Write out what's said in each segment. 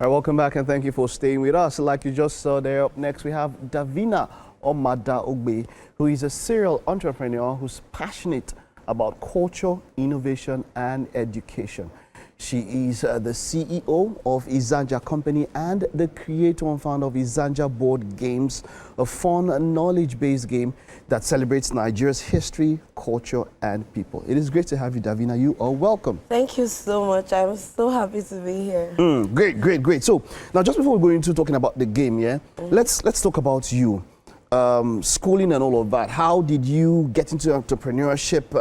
All right, welcome back and thank you for staying with us. Like you just saw there, up next we have Davina Ogbe, who is a serial entrepreneur who's passionate about culture, innovation, and education. She is the CEO of Isanja Company and the creator and founder of Isanja Board Games, a fun, knowledge-based game that celebrates Nigeria's history, culture, and people. It is great to have you, Davina. You are welcome. Thank you so much. I'm so happy to be here. Great. So now, just before we go into talking about the game, let's talk about you. Schooling and all of that. How did you get into entrepreneurship?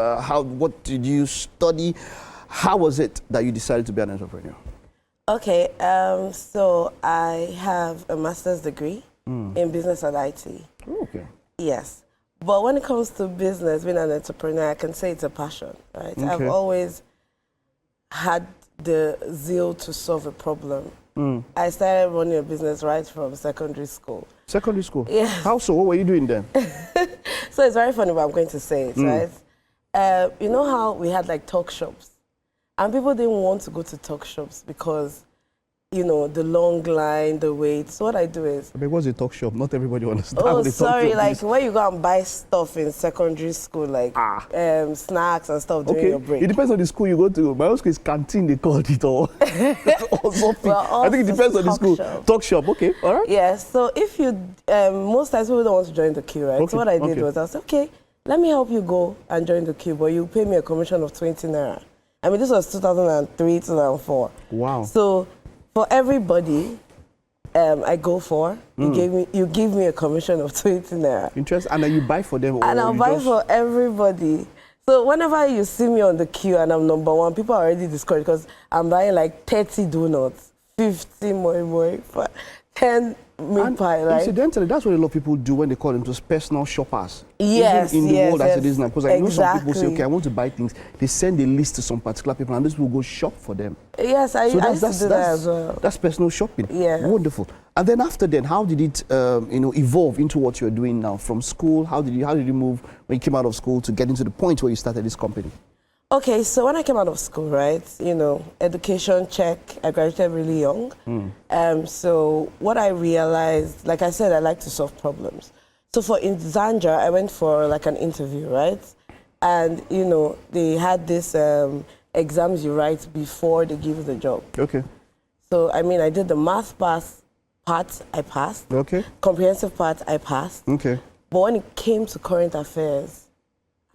What did you study? How was it that you decided to be an entrepreneur? Okay, so I have a master's degree in business and IT. Okay. Yes, but when it comes to business, being an entrepreneur, I can say it's a passion, right? Okay. I've always had the zeal to solve a problem. I started running a business right from secondary school. Secondary school? Yeah. How so? What were you doing then? So it's very funny what I'm going to say it, right? You know how we had like talk shops? And people didn't want to go to talk shops because, you know, the long line, the wait. So what I do is... But what's a talk shop? Not everybody understands Oh, what a talk sorry, shop like is. when you go and buy stuff in secondary school, like snacks and stuff during your break. It depends on the school you go to. My own school is canteen, they called it all. Or something. Well, I think it depends on the school. shop. Talk shop, okay, all right. Yeah, so if you, most times people don't want to join the queue, right? Okay, So what I did okay. was I said, okay, let me help you go and join the queue, but you pay me a commission of 20 naira. I mean, this was 2003, 2004. Wow. So for everybody I go for, you give me a commission of 20 naira. Interest, and then you buy for them? And I'll buy for everybody. So whenever you see me on the queue and I'm number one, people are already discouraged because I'm buying like 30 donuts, 50 moi, 10 meat pie, right? Incidentally, that's what a lot of people do when they call themselves personal shoppers. Yes, Even in the yes, world as it is now. Because I know some people say, exactly. okay, I want to buy things. They send a list to some particular people and those people go shop for them. Yes, I used to do that as well. That's personal shopping. Yeah. Wonderful. And then after then, how did it evolve into what you're doing now? From school, how did you move when you came out of school to get into the point where you started this company? Okay, so when I came out of school, right, you know, education check, I graduated really young. So what I realized, like I said, I like to solve problems. So for Isanja, I went for like an interview, right? And, you know, they had this exams you write before they give you the job. Okay. So, I mean, I did the math part, I passed. Okay. Comprehensive part, I passed. Okay. But when it came to current affairs,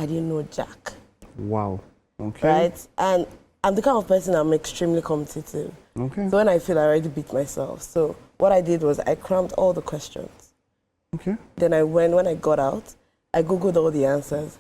I didn't know jack. Wow. Okay. Right? And I'm the kind of person I'm extremely competitive. Okay. So when I feel I already beat myself. So what I did was I crammed all the questions. Okay. Then when I got out, I Googled all the answers.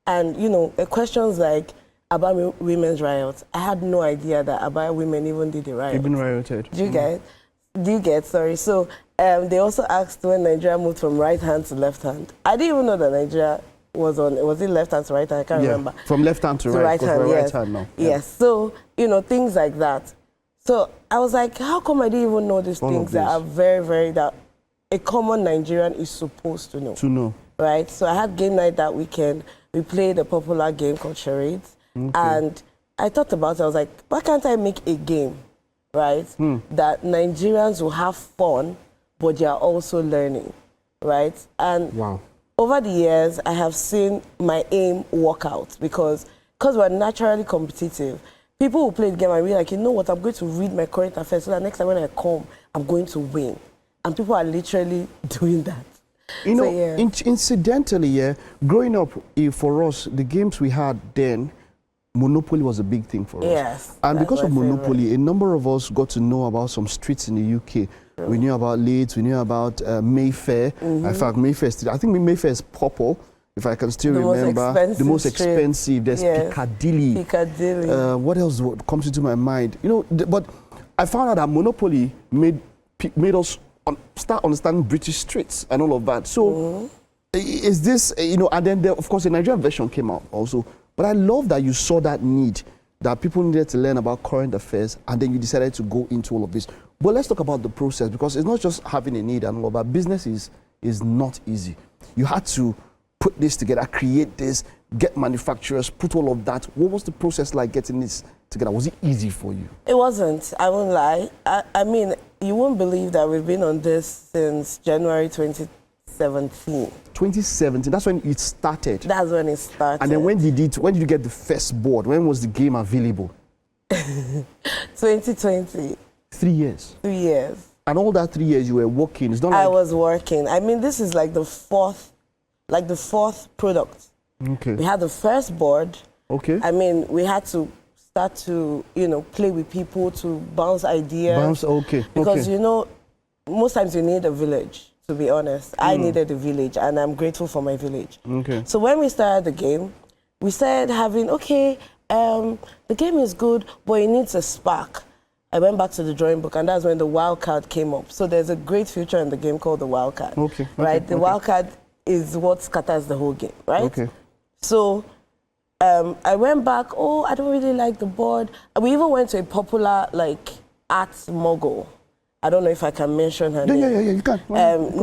And, you know, questions like about women's riots, I had no idea that about women even did the riot. Even rioted. Do you get, sorry. So they also asked when Nigeria moved from right hand to left hand. I didn't even know that Nigeria was it left hand to right hand? I can't remember. From left hand to right, because we're right hand now. Yeah. Yes, so, you know, things like that. So I was like, how come I didn't even know these things that are very, that a common Nigerian is supposed to know? To know. Right? So I had game night that weekend. We played a popular game called Charades. Okay. And I thought about it. I was like, why can't I make a game, right, that Nigerians will have fun, but they are also learning, right? And wow. Over the years, I have seen my aim work out because we're naturally competitive. People who play the game and be like, you know what, I'm going to read my current affairs so that next time when I come, I'm going to win. And people are literally doing that. You know, So, yeah. Incidentally, growing up, for us, the games we had then, Monopoly was a big thing for us. Yes. And that's because of my Monopoly, favorite. a number of us got to know about some streets in the UK. Sure. We knew about Leeds, we knew about Mayfair. In fact, Mayfair, I think Mayfair is purple, if I can still remember. The most expensive. There's Piccadilly. Piccadilly. What else comes into my mind? You know, but I found out that Monopoly made us start understanding British streets and all of that. So is this, you know, and then of course the Nigerian version came out also. But I love that you saw that need, that people needed to learn about current affairs, and then you decided to go into all of this. But let's talk about the process, because it's not just having a need and all, but business is not easy. You had to put this together, create this, get manufacturers, put all of that. What was the process like getting this together? Was it easy for you? It wasn't. I won't lie. I mean, you won't believe that we've been on this since January 2017. 2017, that's when it started. That's when it started. And then when did you get the first board? When was the game available? 2020. 3 years. 3 years. And all that 3 years you were working. It's not like I was working. I mean, this is like the fourth product. Okay. We had the first board. Okay. I mean, we had to start to, play with people to bounce ideas. Okay. Because, okay. Most times you need a village, to be honest. I needed a village, and I'm grateful for my village. Okay. So when we started the game, we started having, the game is good, but it needs a spark. I went back to the drawing book, and that's when the wild card came up. So there's a great feature in the game called the wild card. Okay. Right? The wild card is what scatters the whole game, right? Okay. So I went back, I don't really like the board. We even went to a popular, art mogul. I don't know if I can mention her name. Yeah, you can.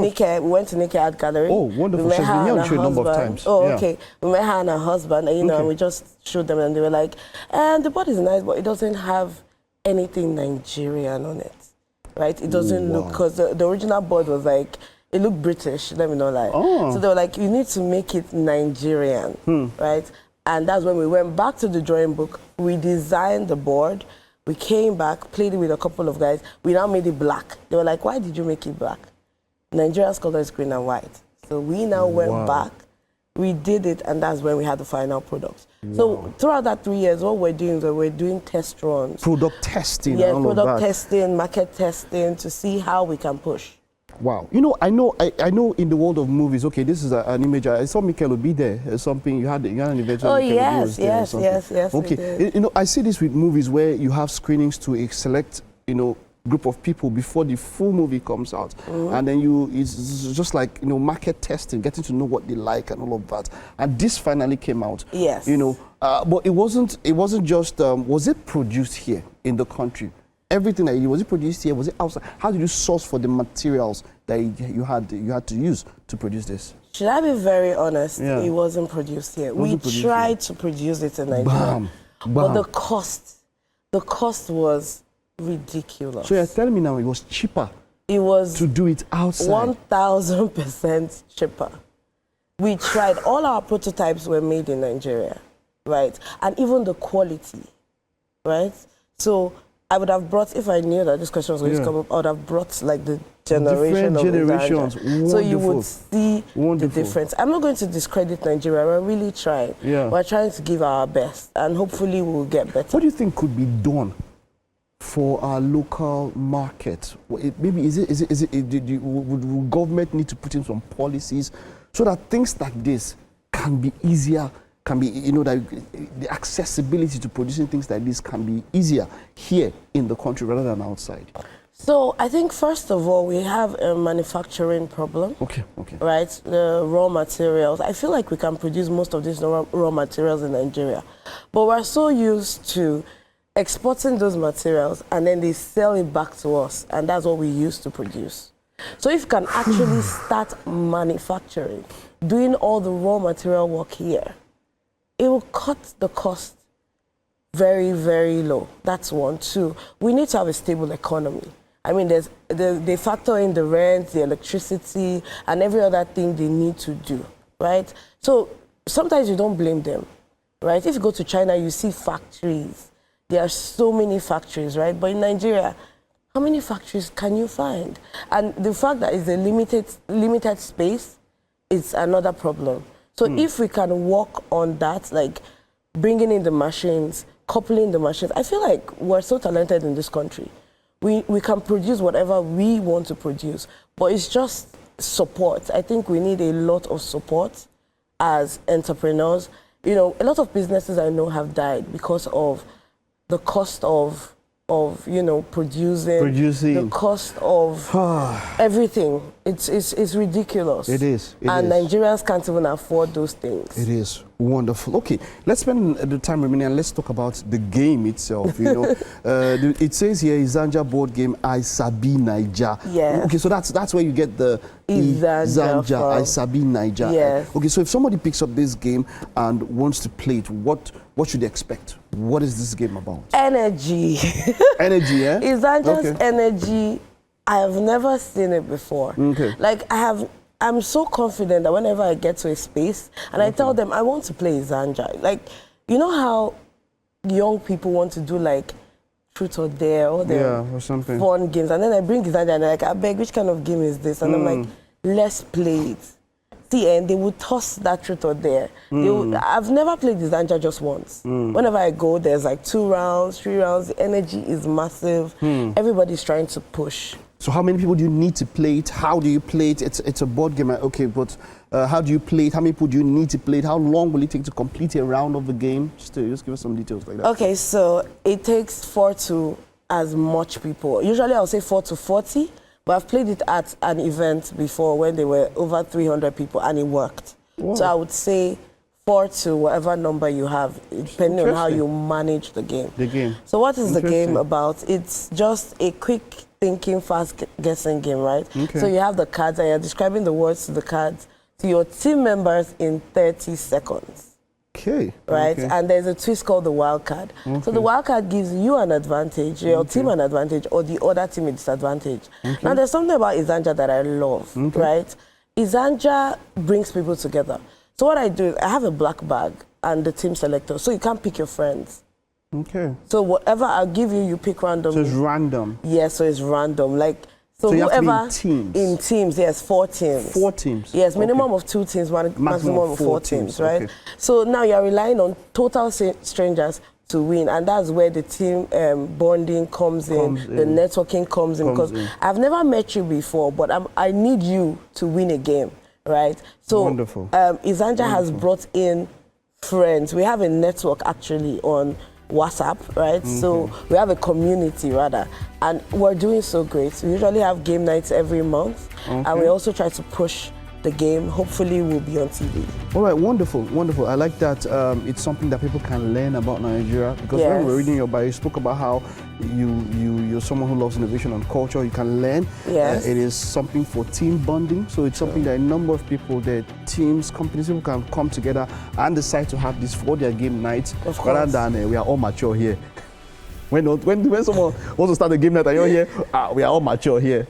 Nike, we went to Nike Art Gallery. Oh, wonderful. She's been here on the show a number of times. Oh, yeah. Okay. We met her and her husband, and, and we just showed them, and they were like, the board is nice, but it doesn't have anything Nigerian on it, right? It doesn't look, because the original board was like, it looked British, let me not lie. Oh. So they were like, you need to make it Nigerian, right? And that's when we went back to the drawing book, we designed the board, we came back, played it with a couple of guys, we now made it black. They were like, why did you make it black? Nigeria's color is green and white. So we now went back, we did it, and that's when we had the final product. So throughout that 3 years, what we're doing is we're doing test runs. Product testing. Yeah, and all product of that. testing, market testing, to see how we can push. Wow. I know in the world of movies, okay, this is an image. I saw Mikel be there. Something you had an event. Oh, yes. Okay. I see this with movies where you have screenings to a select, group of people before the full movie comes out. And then it's just like, market testing, getting to know what they like and all of that. And this finally came out. Yes. But it wasn't just, was it produced here in the country? Everything that you did, was it produced here? Was it outside? How did you source for the materials that you had to use to produce this? Should I be very honest? Yeah. It wasn't produced here. We tried to produce it in Nigeria, but the cost was ridiculous. So you're telling me now it was cheaper? It was to do it outside. 1,000% cheaper. We tried. All our prototypes were made in Nigeria, right? And even the quality, right? So I would have brought, if I knew that this question was going to come up, I would have brought the generation different of generations. Isanja. So you would see the difference. I'm not going to discredit Nigeria. We're really trying. Yeah. We're trying to give our best, and hopefully we'll get better. What do you think could be done for our local market? Maybe would government need to put in some policies so that things like this can be easier? Can be, that the accessibility to producing things like this can be easier here in the country rather than outside? So I think first of all, we have a manufacturing problem. Okay. Right, the raw materials. I feel like we can produce most of these raw materials in Nigeria, but we're so used to exporting those materials and then they sell it back to us, and that's what we used to produce. So if you can actually start manufacturing, doing all the raw material work here, it will cut the cost very, very low. That's one. Two, we need to have a stable economy. I mean, they factor in the rent, the electricity, and every other thing they need to do, right? So sometimes you don't blame them, right? If you go to China, you see factories. There are so many factories, right? But in Nigeria, how many factories can you find? And the fact that it's a limited space is another problem. So if we can work on that, like bringing in the machines, coupling the machines, I feel like we're so talented in this country. We can produce whatever we want to produce, but it's just support. I think we need a lot of support as entrepreneurs. A lot of businesses I know have died because of the cost of of, you know, producing, the cost of everything. It's ridiculous. It is. And Nigerians can't even afford those things. It is wonderful. Okay, let's spend the time remaining and let's talk about the game itself. You know, it says here Isanja board game I Sabi Naija. Yes. Okay, so that's where you get the Isanja I Sabi Naija. Yes. Okay, so if somebody picks up this game and wants to play it, what should they expect? What is this game about? Energy. Energy, yeah? Isanja's energy, I have never seen it before. Okay. Like, I'm so confident that whenever I get to a space and I tell them I want to play Isanja, like, you know how young people want to do like truth or dare or or something fun games, and then I bring Isanja and they're like, I beg, which kind of game is this? And I'm like, let's play it. See, and they would toss that truth or dare. I've never played Isanja just once. Whenever I go, there's like 2 rounds, 3 rounds. The energy is massive. Everybody's trying to push. So how many people do you need to play it? How do you play it? It's a board game, okay, but how do you play it? How many people do you need to play it? How long will it take to complete a round of the game? Just give us some details like that. Okay, so it takes 4 to as much people. Usually I'll say 4 to 40. But I've played it at an event before when there were over 300 people and it worked. Wow. So I would say 4 to whatever number you have, depending on how you manage the game. So what is the game about? It's just a quick thinking, fast guessing game, right? So you have the cards and you're describing the words to the cards to your team members in 30 seconds. Okay. Right? And there's a twist called the wild card. So the wild card gives you an advantage, your team an advantage, or the other team a disadvantage. Now there's something about Isanja that I love, right? Isanja brings people together. So what I do is I have a black bag and the team selector, so you can't pick your friends. Okay. So whatever I'll give you, you pick randomly. So it's random? Yes, so it's random. Like, so you whoever have to be in teams? In teams, yes, 4 teams. 4 teams? Yes, minimum of 2 teams, maximum of 4 teams, right? Okay. So now you're relying on total strangers to win, and that's where the team bonding comes in, the networking comes in, because I've never met you before, but I need you to win a game, right? So wonderful. Isanja has brought in friends. We have a network actually on WhatsApp, right? So we have a community rather, and we're doing so great. We usually have game nights every month, and we also try to push the game. Hopefully we'll be on TV. All right, wonderful, wonderful. I like that it's something that people can learn about Nigeria, because when we were reading your bio, you spoke about how you're someone who loves innovation and culture. You can learn. Yes. It is something for team bonding, so it's something that a number of people, their teams, companies, people can come together and decide to have this for their game nights, rather than we are all mature here. When someone wants to start a game night and you're here, we are all mature here.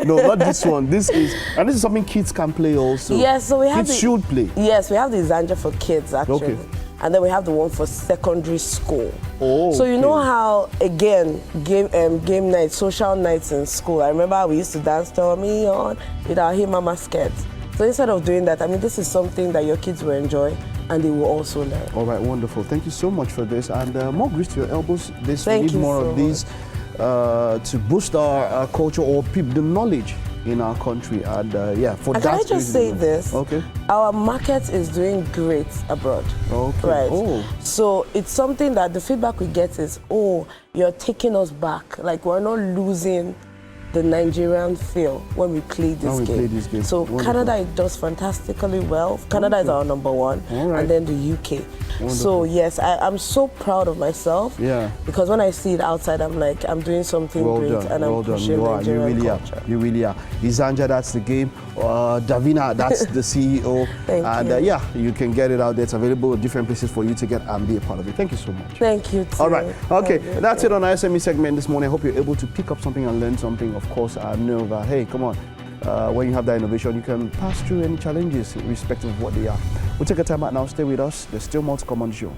No, not this one. This is something kids can play also. Yes, so we have kids should play. Yes, we have the Isanja for kids actually. Okay. And then we have the one for secondary school. Oh, so you know how, again, game nights, social nights in school, I remember we used to dance "Turn Me On" with our Hey Mama skirts. So instead of doing that, I mean, this is something that your kids will enjoy and they will also learn. All right, wonderful. Thank you so much for this. And more grease to your elbows. We need more of these to boost our culture or the knowledge in our country. And for that. Can I just say this? Okay. Our market is doing great abroad. Okay. Right. Oh. So it's something that the feedback we get is, oh, you're taking us back. Like, we're not losing the Nigerian feel when we play this game. So wonderful. Canada does fantastically well. Canada is our #1, and then the UK. Wonderful. So yes, I'm so proud of myself. Yeah. Because when I see it outside, I'm like, I'm doing something great, and I'm pushing Nigerian culture. You really are. Isanja, that's the game. Davina, that's the CEO. Thank you. You can get it out there. It's available at different places for you to get and be a part of it. Thank you so much. Thank you too. All right. Okay, that's it on our SME segment this morning. I hope you're able to pick up something and learn something. Of course, I know that, hey, come on. When you have that innovation, you can pass through any challenges, irrespective of what they are. We'll take a time out now. Stay with us. There's still more to come on the show.